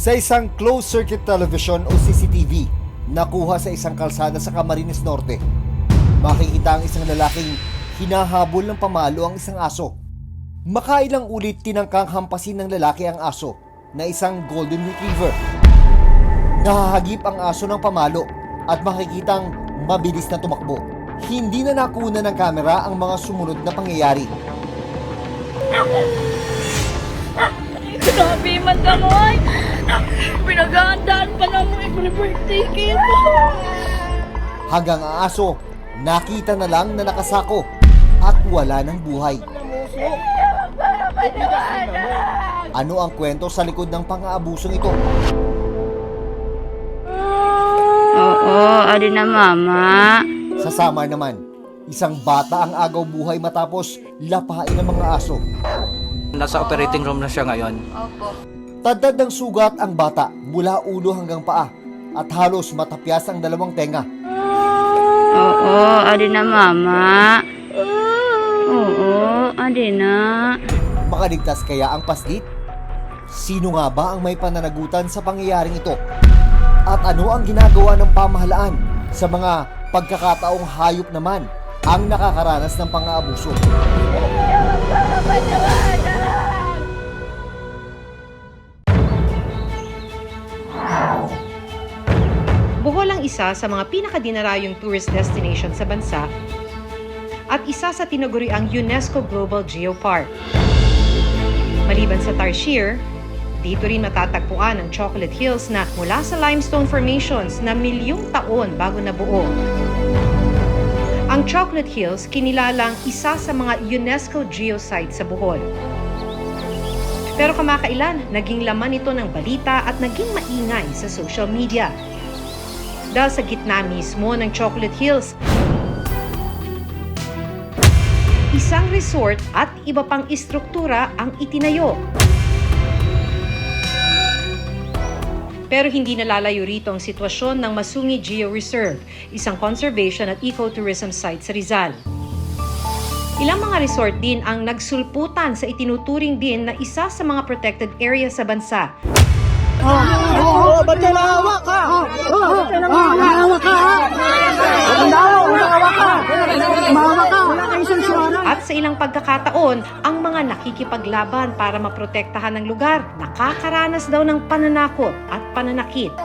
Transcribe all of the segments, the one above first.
Sa isang closed-circuit television o CCTV, nakuha sa isang kalsada sa Camarines Norte, makikita ang isang lalaking hinahabol ng pamalo ang isang aso. Makailang ulit tinangkang hampasin ng lalaki ang aso na isang golden retriever. Nahahagip ang aso ng pamalo at makikitang mabilis na tumakbo. Hindi na nakuna ng kamera ang mga sumunod na pangyayari. Grabe man kamoy! Pinaghahandaan pa lang mo birthday cake mo! Hanggang ang aso, nakita na lang na nakasako at wala ng buhay. Ano ang kwento sa likod ng pang-aabusong ito? Oo, adi na mama. Sa Samar naman, isang bata ang agaw buhay matapos lapain ng mga aso. Nasa operating room na siya ngayon. Tadtad ng sugat ang bata mula ulo hanggang paa at halos matapyas ang dalawang tenga. Oo, adi na mama. Oo, adi na. Makaligtas kaya ang paslit? Sino nga ba ang may pananagutan sa pangyayaring ito? At ano ang ginagawa ng pamahalaan sa mga pagkakataong hayop naman ang nakakaranas ng pang-aabuso? Bohol ang isa sa mga pinakadinarayong tourist destination sa bansa at isa sa tinaguriang UNESCO Global Geopark. Maliban sa Tarsier, dito rin matatagpuan ang Chocolate Hills na mula sa limestone formations na milyong taon bago nabuo. Ang Chocolate Hills kinilalang isa sa mga UNESCO geosite sa Bohol. Pero kamakailan, naging laman ito ng balita at naging maingay sa social media. Dahil sa gitna mismo ng Chocolate Hills, isang resort at iba pang istruktura ang itinayo. Pero hindi nalalayo rito ang sitwasyon ng Masungi Geo Reserve, isang conservation at ecotourism site sa Rizal. Ilang mga resort din ang nagsulputan sa itinuturing din na isa sa mga protected area sa bansa. Ba't nalawa ka? Nalawa ka! Mahawa ka! Wala kayong solusyonan! At sa ilang pagkakataon, ang mga nakikipaglaban para maprotektahan ng lugar, nakakaranas daw ng pananakot at pananakit.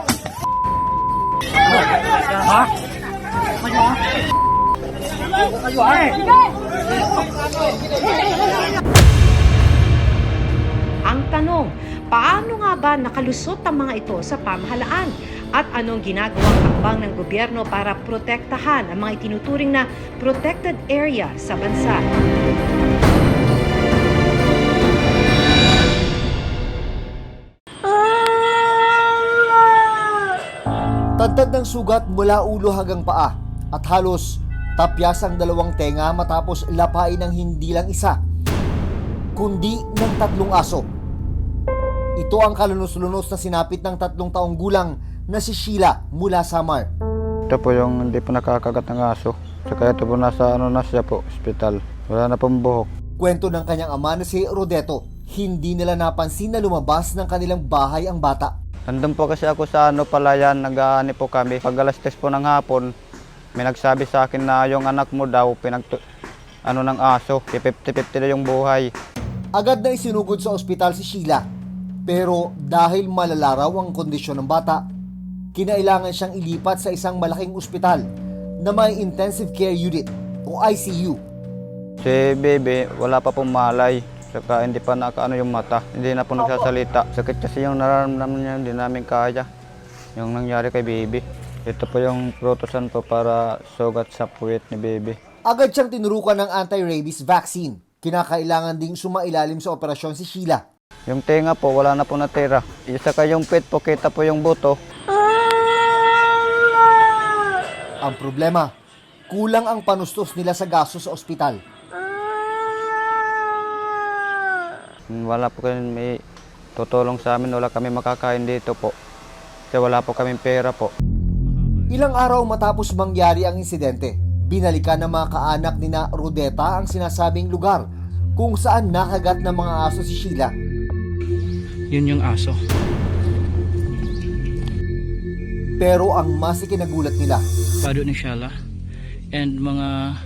Ang tanong, paano nga ba nakalusot ang mga ito sa pamahalaan? At anong ginagawang hakbang ng gobyerno para protektahan ang mga itinuturing na protected area sa bansa? Tadtad ng sugat mula ulo hanggang paa at halos tapyas ang dalawang tenga matapos lapain ng hindi lang isa, kundi ng 3 aso. Ito ang kalunos-lunos na sinapit ng 3 taong gulang na si Sheila mula Samar. Ito po yung hindi po nakakagat ng aso. Saka ito po nasa na siya po, hospital. Wala na pong buhok. Kwento ng kanyang ama na si Rodeto, hindi nila napansin na lumabas ng kanilang bahay ang bata. Nandun po kasi ako sa Palayan, nag-aani po kami. Pag alas 3 po ng hapon, may nagsabi sa akin na yung anak mo daw, ng aso, 50-50 na yung buhay. Agad na isinugod sa ospital si Sheila. Pero dahil malala raw ang kondisyon ng bata, kinailangan siyang ilipat sa isang malaking ospital na may intensive care unit o ICU. Si baby, wala pa pong malay. Saka hindi pa nakaano yung mata. Hindi na po nagsasalita. Sakit kasi yung nararamdaman niya, hindi namin kaya. Yung nangyari kay baby. Ito po yung protosan po para sugat sa puwet ni baby. Agad siyang tinurukan ng anti-rabies vaccine. Kinakailangan ding sumailalim sa operasyon si Sheila. Yung tenga po, wala na po natira. Saka yung pet po, kita po yung buto. Ang problema, kulang ang panustos nila sa gasto sa ospital. Wala po kami may tutulong sa amin, wala kami makakain dito po. Kasi wala po kaming pera po. Ilang araw matapos mangyari ang insidente, binalikan ng mga kaanak ni na Rodeta ang sinasabing lugar kung saan nakagat ng mga aso si Sheila. Yun yung aso. Pero ang mas ikinagulat nila, Pado ni Shala. And mga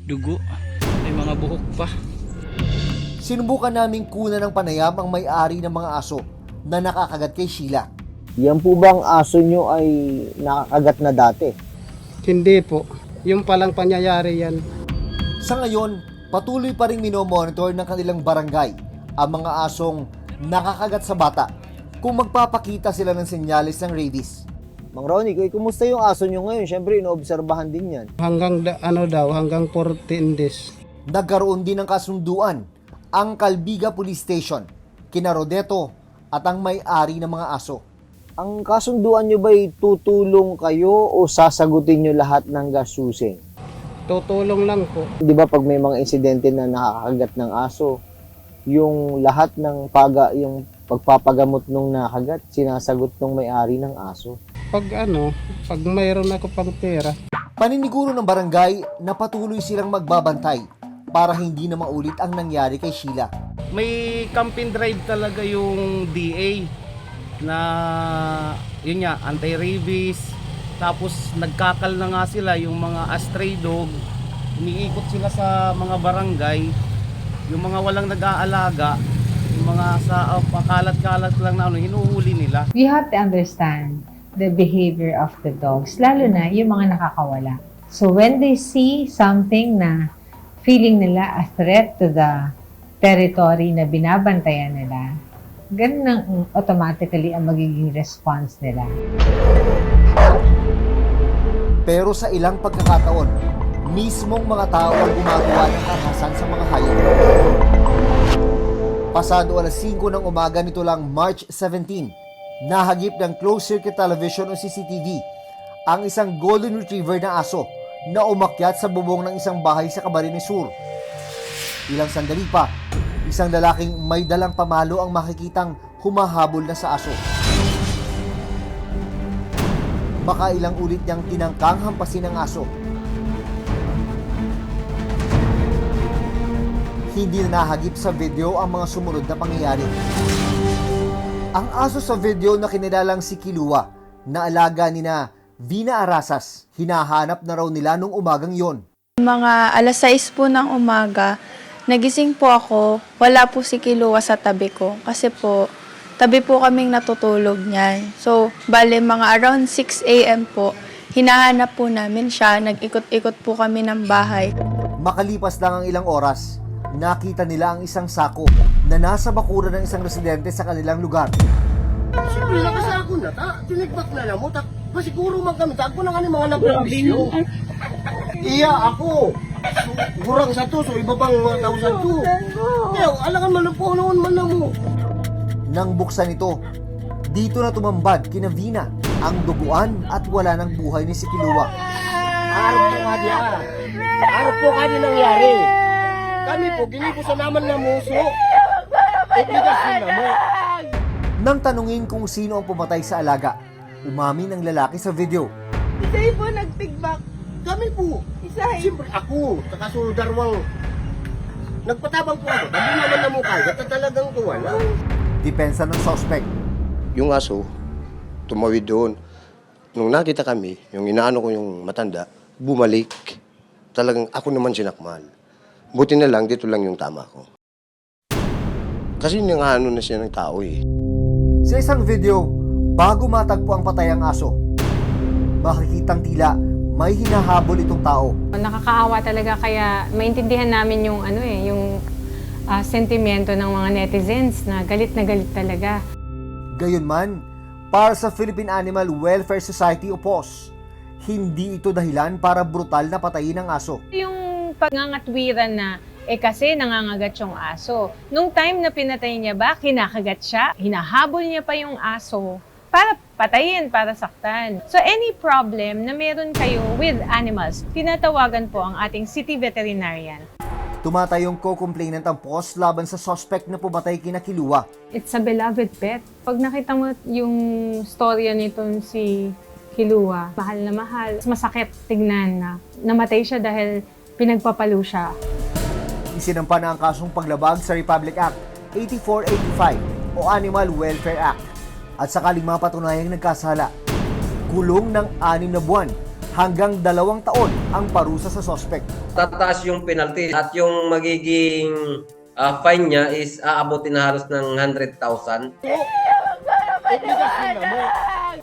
dugo. May mga buhok pa. sinubukan naming kunan ng panayam ang may-ari ng mga aso na nakakagat kay Sheila. Yan po bang aso nyo ay nakakagat na dati? Hindi po. Yung palang pangyayari yan. Sa ngayon, patuloy pa rin minomonitor ng kanilang barangay ang mga asong nakakagat sa bata kung magpapakita sila ng senyales ng rabies. Mang Ronnie, kumusta yung aso nyo ngayon? Siyempre, inoobserbahan din yan. Hanggang hanggang 14 days. Nagkaroon din ng kasunduan ang Calbiga Police Station, kina Rodeto at ang may-ari ng mga aso. Ang kasunduan nyo ba'y tutulong kayo o sasagutin nyo lahat ng gastusin? Tutulong lang po. Di ba pag may mga insidente na nakakagat ng aso, yung lahat ng yung pagpapagamot nung nakagat, sinasagot ng may-ari ng aso. Pag mayroon ako pang pera, Paniniguro ng barangay na patuloy silang magbabantay para hindi na maulit ang nangyari kay Sheila. May campaign drive talaga yung DA na yun nga, anti-rabies. Tapos nagkakal na nga sila yung mga stray dog. Umiikot sila sa mga barangay. Yung mga walang nag-aalaga, yung mga sa pakalat-kalat lang na hinuhuli nila. We have to understand the behavior of the dogs, lalo na yung mga nakakawala. So when they see something na feeling nila a threat to the territory na binabantayan nila, ganun ang automatically ang magiging response nila. Pero sa ilang pagkakataon, mismong mga tao ang gumagawa ng karahasan sa mga hayop. Pasado alas 5 ng umaga nito lang March 17, nahagip ng closed-circuit television o CCTV ang isang golden retriever na aso na umakyat sa bubong ng isang bahay sa Camarines Sur. Ilang sandali pa, isang lalaking may dalang pamalo ang makikitang humahabol na sa aso. Makailang ulit niyang tinangkang hampasin ang aso. Hindi na nahagip sa video ang mga sumunod na pangyayari. Ang aso sa video na kinilalang si Kilua na alaga ni na Vina Arasas, hinahanap na raw nila nung umagang yon. Mga alas 6 po ng umaga, nagising po ako, wala po si Kilua sa tabi ko kasi po, tabi po kaming natutulog niyan. So, bale mga around 6 a.m. po, hinahanap po namin siya, nag-ikot-ikot po kami ng bahay. Makalipas lang ang ilang oras, nakita nila ang isang sako na nasa bakuran ng isang residente sa kanilang lugar. Siyempre, nakasako na ta. Tinigbak na mo. Pasiguro man kami. Tako na nga ni mga nagbabisyo. Iya, ako. Gurang sa to. So, iba bang 1,000 to. Kaya, alangan man po noon man na mo. Nang buksan ito, dito na tumambad kina Vina ang duguan at wala ng buhay ni si Kilua. Arap po nga di Arap po nga di nangyari. Kami po, ginipo sa naman na muso. Obligasyon na mo. Nang tanungin kung sino ang pumatay sa alaga, umamin ang lalaki sa video. Isa'y po nagtigbak. Kami po. Isa'y. Siyempre ako, takasudarwang nagpatabang po ako. Dali naman na mo kaya, talagang kuwala. Depensa ng suspect. Yung aso, tumawid doon. Nung nakita kami, yung inaano ko yung matanda, bumalik. Talagang ako naman sinakmal. Buti na lang, dito lang yung tama ko. Kasi nangaano na siya ng tao eh. Sa isang video, bago matagpo ang patayang aso, makikitang tila may hinahabol itong tao. Nakakaawa talaga kaya maintindihan namin yung yung sentimento ng mga netizens na galit talaga. Gayunman, para sa Philippine Animal Welfare Society o PAWS, hindi ito dahilan para brutal na patayin ang aso. Yung pagngangatwiran na kasi nangangagat yung aso. Nung time na pinatay niya ba, kinakagat siya, hinahabol niya pa yung aso para patayin, para saktan. So any problem na meron kayo with animals, tinatawagan po ang ating city veterinarian. Tumatayong co-complainant ang PAWS laban sa suspect na pumatay kina Kilua. It's a beloved pet. Pag nakita mo yung storya nitong si Kilua, mahal na mahal. Masakit tignan na namatay siya dahil pinagpapalo siya. Isinampa na ang kasong paglabag sa Republic Act 8485 o Animal Welfare Act at sakaling mapatunayang nagkasala, kulong ng 6 na buwan hanggang 2 taon ang parusa sa sospek. Tataas yung penalty at yung magiging fine niya is aabutin na halos ng 100,000.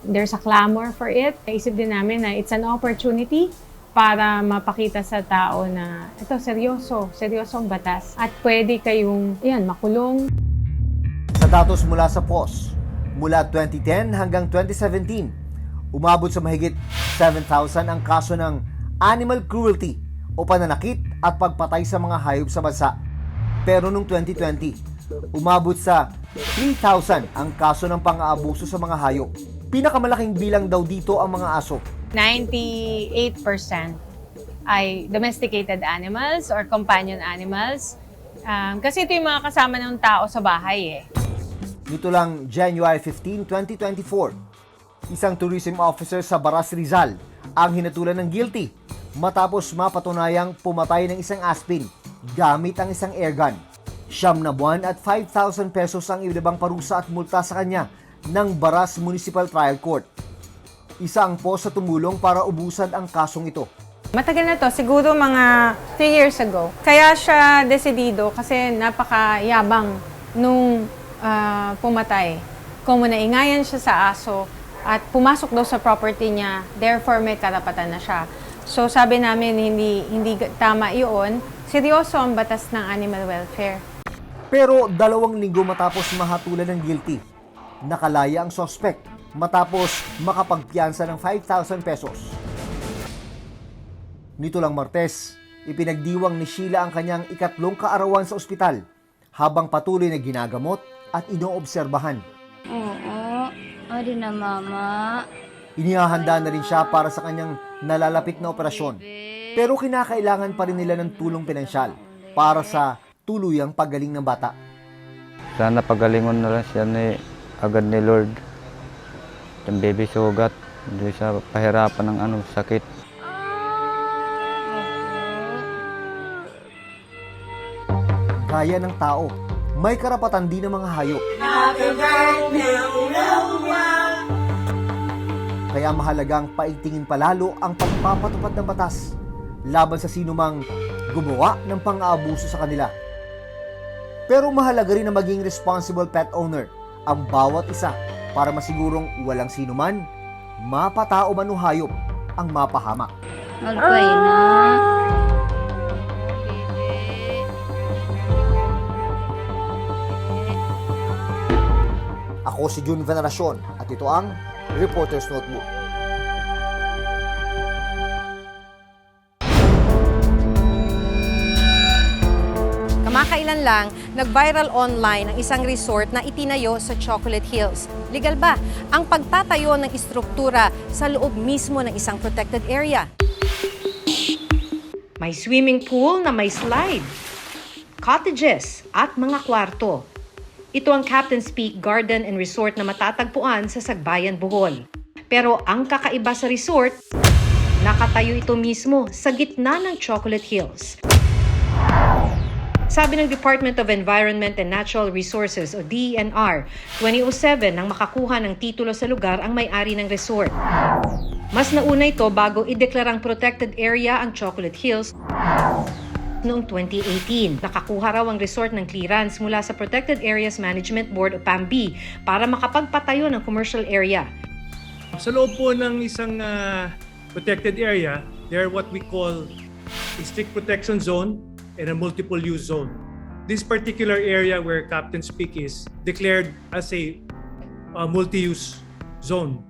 There's a clamor for it. Naisip din namin na it's an opportunity para mapakita sa tao na ito, seryosong batas. At pwede kayong, makulong. Sa datos mula sa POS, mula 2010 hanggang 2017, umabot sa mahigit 7,000 ang kaso ng animal cruelty o pananakit at pagpatay sa mga hayop sa bansa. Pero noong 2020, umabot sa 3,000 ang kaso ng pang-aabuso sa mga hayop. Pinakamalaking bilang daw dito ang mga aso. 98% ay domesticated animals or companion animals. Kasi ito yung mga kasama ng tao sa bahay Nito lang January 15, 2024, isang tourism officer sa Baras Rizal ang hinatulan ng guilty matapos mapatunayang pumatay ng isang aspin gamit ang isang airgun. 9 na buwan at 5,000 pesos ang ibang parusa at multa sa kanya ng Baras Municipal Trial Court. Isa ang POS sa tumulong para ubusan ang kasong ito. Matagal na to, siguro mga 3 years ago. Kaya siya desidido kasi napakayabang nung pumatay. Kung naingayan siya sa aso at pumasok daw sa property niya, therefore may karapatan na siya. So sabi namin hindi tama iyon. Seryoso ang batas ng animal welfare. Pero 2 linggo matapos mahatulan ng guilty, nakalaya ang suspect matapos makapagpiyansa ng 5,000 pesos. Nito lang Martes, ipinagdiwang ni Sheila ang kanyang 3 kaarawan sa ospital habang patuloy na ginagamot at inoobserbahan. Oo din na mama. Inihahanda na rin siya para sa kanyang nalalapit na operasyon. Pero kinakailangan pa rin nila ng tulong pinansyal para sa tuluyang paggaling ng bata. Sana pagalingon na lang siya agad ni Lord. Yung baby sugat, hindi siya pahirapan ng sakit. Gaya ng tao, may karapatan din ng mga hayop. Kaya mahalagang paigtingin palalo ang pagpapatupad ng batas laban sa sinumang gumawa ng pang-aabuso sa kanila. Pero mahalaga rin na maging responsible pet owner ang bawat isa para masigurong walang sinuman, mapatao man o hayop ang mapahamak. Okay na. Ako si Jun Veneracion at ito ang Reporter's Notebook. Kamakailan lang, nag-viral online ang isang resort na itinayo sa Chocolate Hills. Legal ba ang pagtatayo ng istruktura sa loob mismo ng isang protected area? May swimming pool na may slide, cottages at mga kwarto. Ito ang Captain's Peak Garden and Resort na matatagpuan sa Sagbayan, Bohol. Pero ang kakaiba sa resort, nakatayo ito mismo sa gitna ng Chocolate Hills. Sabi ng Department of Environment and Natural Resources o DENR, 2007 nang makakuha ng titulo sa lugar ang may-ari ng resort. Mas nauna ito bago ideklarang protected area ang Chocolate Hills noong 2018. Nakakuha raw ang resort ng clearance mula sa Protected Areas Management Board o PAMB para makapagpatayo ng commercial area. Sa loob po ng isang protected area, there are what we call a strict protection zone and a multiple use zone. This particular area where Captain's Peak is declared as a multi-use zone.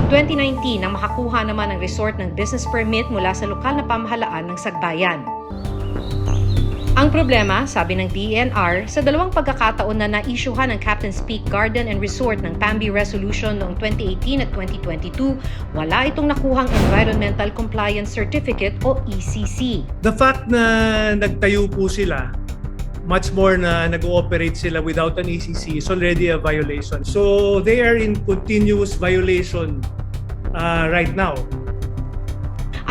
2019 nang makakuha naman ang resort ng business permit mula sa lokal na pamahalaan ng Sagbayan. Ang problema, sabi ng DENR, sa 2 pagkakataon na na-issuehan ng Captain's Peak Garden and Resort ng PAMB Resolution noong 2018 at 2022, wala itong nakuhang Environmental Compliance Certificate o ECC. The fact na nagtayo po sila, much more na nag-ooperate sila without an ECC is already a violation. So they are in continuous violation right now.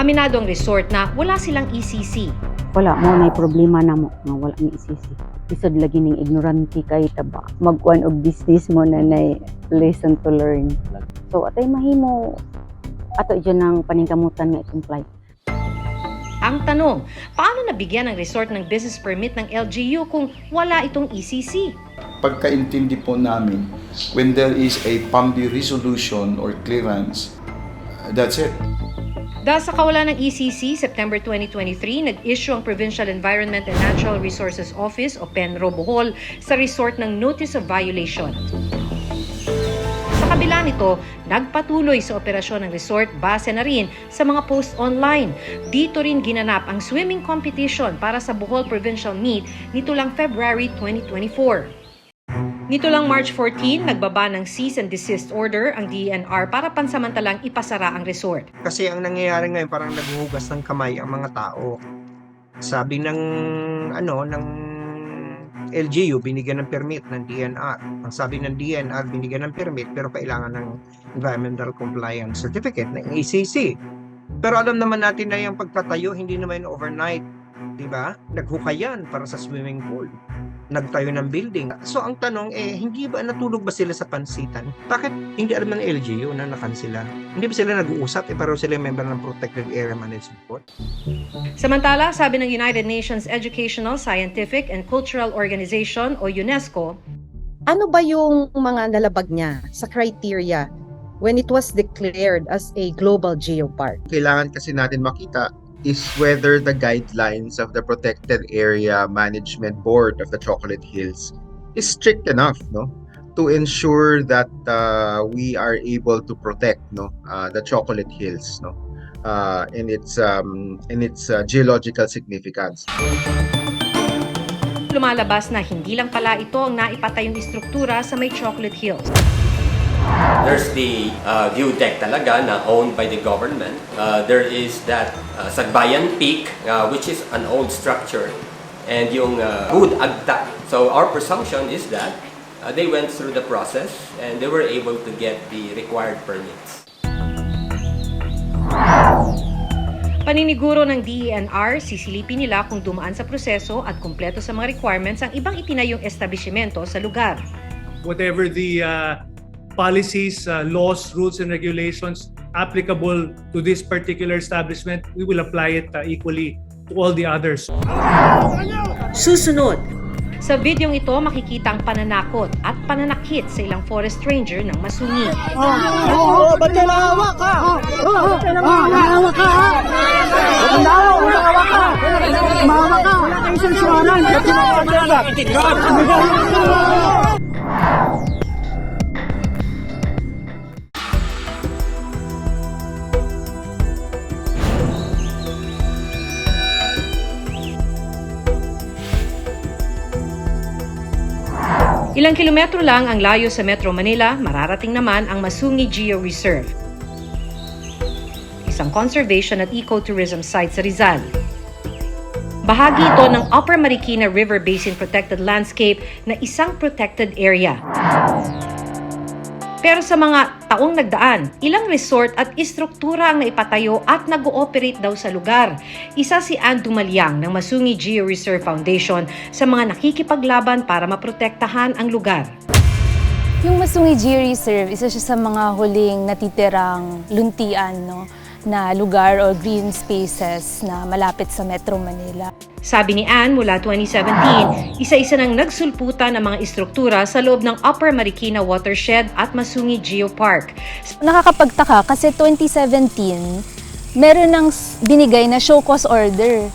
Aminado ang resort na wala silang ECC. Wala mo na problema na mo nga wala ni isisi. Isod lagi ning ignorante kay taba. Magkuan og business mo na nay lesson to learn. So atay mahimo ato dyan ang paningkamutan nga itong flight. Ang tanong, paano nabigyan ng resort ng business permit ng LGU kung wala itong ECC? Pagkaintindi po namin, when there is a PAMBI resolution or clearance, that's it. Dahil sa kawalan ng ECC, September 2023, nag-issue ang Provincial Environment and Natural Resources Office o PENRO Bohol sa resort ng Notice of Violation. Sa kabila nito, nagpatuloy sa operasyon ng resort base na rin sa mga post online. Dito rin ginanap ang swimming competition para sa Bohol Provincial Meet nito lang February 2024. Nito lang March 14, nagbaba ng cease and desist order ang DENR para pansamantalang ipasara ang resort. Kasi ang nangyayari ngayon parang naghuhugas ng kamay ang mga tao. Sabi ng LGU binigyan ng permit ng DENR. Ang sabi ng DENR binigyan ng permit pero kailangan ng Environmental Compliance Certificate ng ECC. Pero alam naman natin na yung pagtatayo hindi naman overnight, 'di ba? Naghukayan para sa swimming pool. Nagtayo ng building. So ang tanong hindi ba natulog ba sila sa pansitan? Bakit hindi alam ng LGU na nakansila? Hindi ba sila nag-uusap pero sila member ng Protected Area Management Board? Samantala, sabi ng United Nations Educational, Scientific and Cultural Organization o UNESCO, ano ba yung mga nalabag niya sa criteria when it was declared as a global geopark? Kailangan kasi natin makita is whether the guidelines of the Protected Area Management Board of the Chocolate Hills is strict enough, no, to ensure that we are able to protect, no, the Chocolate Hills, no, in its geological significance. lumalabas na hindi lang pala ito ang naipatayong istruktura sa may Chocolate Hills. There's the view deck talaga na owned by the government. There is that Sagbayan Peak, which is an old structure, and yung Good Agta. So our presumption is that they went through the process and they were able to get the required permits. Paniniguro ng DENR, sisilipin nila kung dumaan sa proseso at kumpleto sa mga requirements ang ibang itinayong establishmento sa lugar. Whatever the policies, laws, rules, and regulations applicable to this particular establishment, we will apply it equally to all the others. Susunod, sa videong ito makikita ang pananakot at pananakit sa ilang forest ranger ng Masungi. Ba't kayo nahawak ka? Ba't kayo nahawak ka? Nahawak ka! Mahawak ka! Wala kayo sensualan! Ba't kayo nahawak ka? Ilang kilometro lang ang layo sa Metro Manila, mararating naman ang Masungi Geo Reserve, isang conservation at ecotourism site sa Rizal. Bahagi ito ng Upper Marikina River Basin Protected Landscape na isang protected area. Pero sa mga taong nagdaan, ilang resort at istruktura ang naipatayo at nag-ooperate daw sa lugar. Isa si Ann Dumalyang ng Masungi Geo Reserve Foundation sa mga nakikipaglaban para maprotektahan ang lugar. Yung Masungi Geo Reserve, isa siya sa mga huling natitirang luntian, no, na lugar or green spaces na malapit sa Metro Manila. Sabi ni Ann, mula 2017, isa-isa nang nagsulputan ng mga istruktura sa loob ng Upper Marikina Watershed at Masungi Geopark. Nakakapagtaka kasi 2017, meron nang binigay na show cause order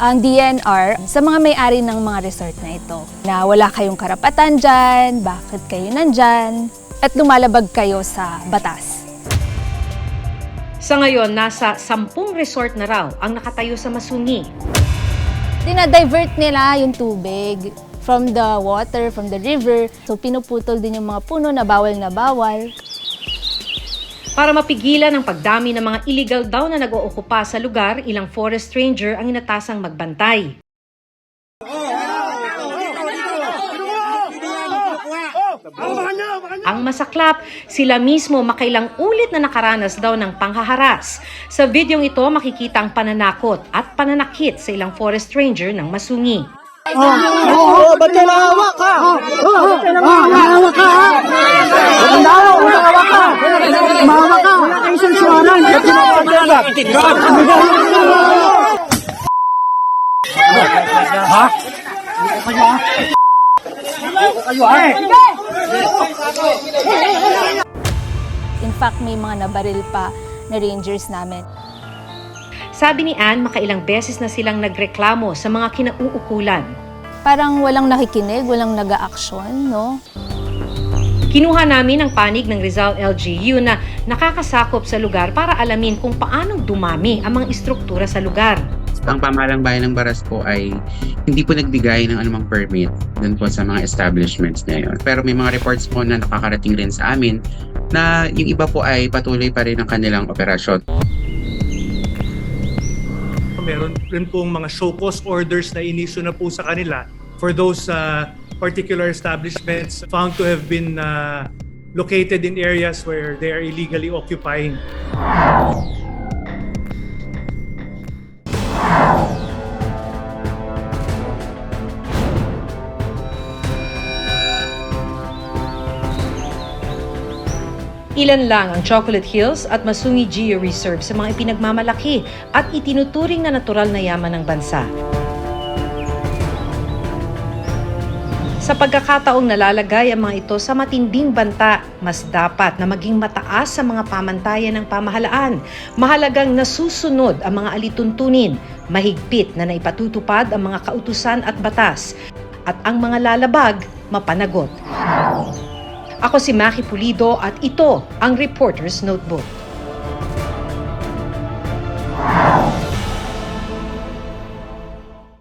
ang DENR sa mga may-ari ng mga resort na ito. Na wala kayong karapatan dyan, bakit kayo nandyan, at lumalabag kayo sa batas. Sa ngayon, nasa 10 resort na raw ang nakatayo sa Masungi. Dinadivert nila yung tubig from the water, from the river. So pinuputol din yung mga puno na bawal Para mapigilan ang pagdami ng mga illegal daw na nag-ookupa sa lugar, ilang forest ranger ang inatasang magbantay. Ang masaklap, sila mismo makailang ulit na nakaranas daw ng panghaharas. Sa videong ito, makikita ang pananakot at pananakit sa ilang forest ranger ng Masungi. Ba't ka nahawak ka? Ba't ka nahawak ka? Nahawak ka! Mahawak ka! Wala ka isang suwaran! Ba't ka nahawak ha? In fact, may mga nabaril pa na rangers namin. Sabi ni Ann, makailang beses na silang nagreklamo sa mga kinauukulan. Parang walang nakikinig, walang nag-aaksyon, no? Kinuha namin ang panig ng Rizal LGU na nakakasakop sa lugar para alamin kung paanong dumami ang mga istruktura sa lugar. Ang pamahalang bayan ng Baras po ay hindi po nagbigay ng anumang permit dun po sa mga establishments na yun. Pero may mga reports po na nakakarating rin sa amin na yung iba po ay patuloy pa rin ang kanilang operasyon. Meron rin pong mga show cause orders na inisyu na po sa kanila for those particular establishments found to have been located in areas where they are illegally occupying. Ilan lang ang Chocolate Hills at Masungi Geo Reserve sa mga ipinagmamalaki at itinuturing na natural na yaman ng bansa. Sa pagkakataong nalalagay ang mga ito sa matinding banta, mas dapat na maging mataas sa mga pamantayan ng pamahalaan. Mahalagang nasusunod ang mga alituntunin, mahigpit na naipatutupad ang mga kautusan at batas, at ang mga lalabag mapanagot. Ako si Maki Pulido at ito ang Reporter's Notebook.